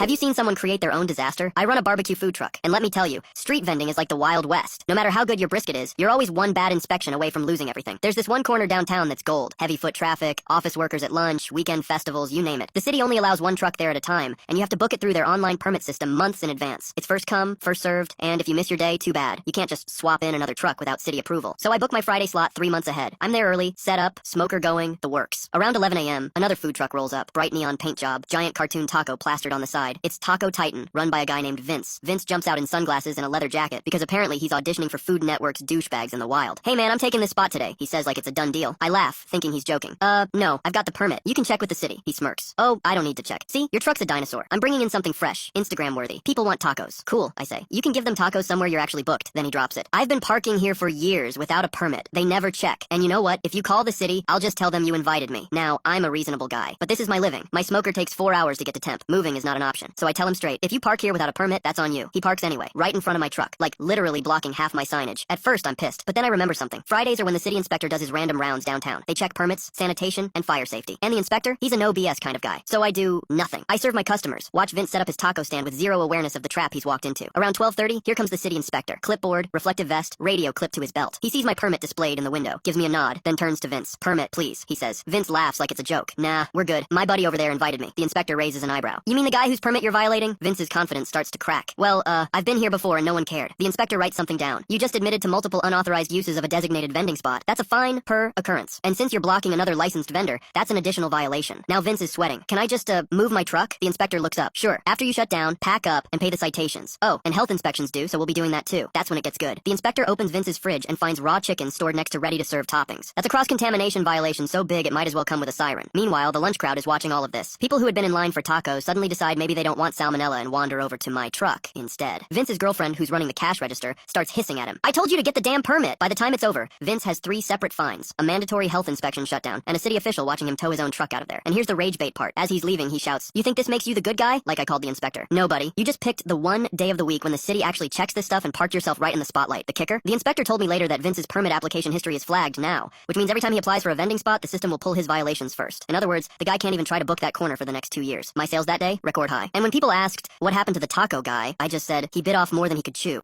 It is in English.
Have you seen someone create their own disaster? I run a barbecue food truck, and let me tell you, street vending is like the Wild West. No matter how good your brisket is, you're always one bad inspection away from losing everything. There's this one corner downtown that's gold. Heavy foot traffic, office workers at lunch, weekend festivals, you name it. The city only allows one truck there at a time, and you have to book it through their online permit system months in advance. It's first come, first served, and if you miss your day, too bad. You can't just swap in another truck without city approval. So I book my Friday slot 3 months ahead. I'm there early, set up, smoker going, the works. Around 11 a.m., another food truck rolls up, bright neon paint job, giant cartoon taco plastered on the side. It's Taco Titan, run by a guy named Vince. Vince jumps out in sunglasses and a leather jacket because apparently he's auditioning for Food Network's douchebags in the wild. Hey man, I'm taking this spot today, he says like it's a done deal. I laugh, thinking he's joking. No, I've got the permit. You can check with the city, he smirks. Oh, I don't need to check. See, your truck's a dinosaur. I'm bringing in something fresh, Instagram worthy. People want tacos. Cool, I say. You can give them tacos somewhere you're actually booked. Then he drops it. I've been parking here for years without a permit. They never check. And you know what? If you call the city, I'll just tell them you invited me. Now, I'm a reasonable guy, but this is my living. My smoker takes 4 hours to get to temp. Moving is not an option. So I tell him straight, if you park here without a permit, that's on you. He parks anyway, right in front of my truck, like literally blocking half my signage. At first, I'm pissed, but then I remember something. Fridays are when the city inspector does his random rounds downtown. They check permits, sanitation, and fire safety. And the inspector, he's a no BS kind of guy. So I do nothing. I serve my customers. Watch Vince set up his taco stand with zero awareness of the trap he's walked into. Around 12:30, here comes the city inspector. Clipboard, reflective vest, radio clipped to his belt. He sees my permit displayed in the window, gives me a nod, then turns to Vince. Permit, please, he says. Vince laughs like it's a joke. Nah, we're good. My buddy over there invited me. The inspector raises an eyebrow. You mean the guy whose permit you're violating? Vince's confidence starts to crack. Well, I've been here before and no one cared. The inspector writes something down. You just admitted to multiple unauthorized uses of a designated vending spot. That's a fine per occurrence. And since you're blocking another licensed vendor, that's an additional violation. Now Vince is sweating. Can I just, move my truck? The inspector looks up. Sure. After you shut down, pack up, and pay the citations. Oh, and health inspections due, so we'll be doing that too. That's when it gets good. The inspector opens Vince's fridge and finds raw chicken stored next to ready-to-serve toppings. That's a cross-contamination violation so big it might as well come with a siren. Meanwhile, the lunch crowd is watching all of this. People who had been in line for tacos suddenly decide maybe they don't want salmonella and wander over to my truck instead. Vince's girlfriend, who's running the cash register, starts hissing at him. I told you to get the damn permit! By the time it's over, Vince has 3 separate fines, a mandatory health inspection shutdown, and a city official watching him tow his own truck out of there. And here's the rage bait part. As he's leaving, he shouts, "You think this makes you the good guy?" Like I called the inspector. No, buddy. You just picked the one day of the week when the city actually checks this stuff and parked yourself right in the spotlight. The kicker? The inspector told me later that Vince's permit application history is flagged now, which means every time he applies for a vending spot, the system will pull his violations first. In other words, the guy can't even try to book that corner for the next 2 years. My sales that day, record high. And when people asked, what happened to the taco guy, I just said, he bit off more than he could chew.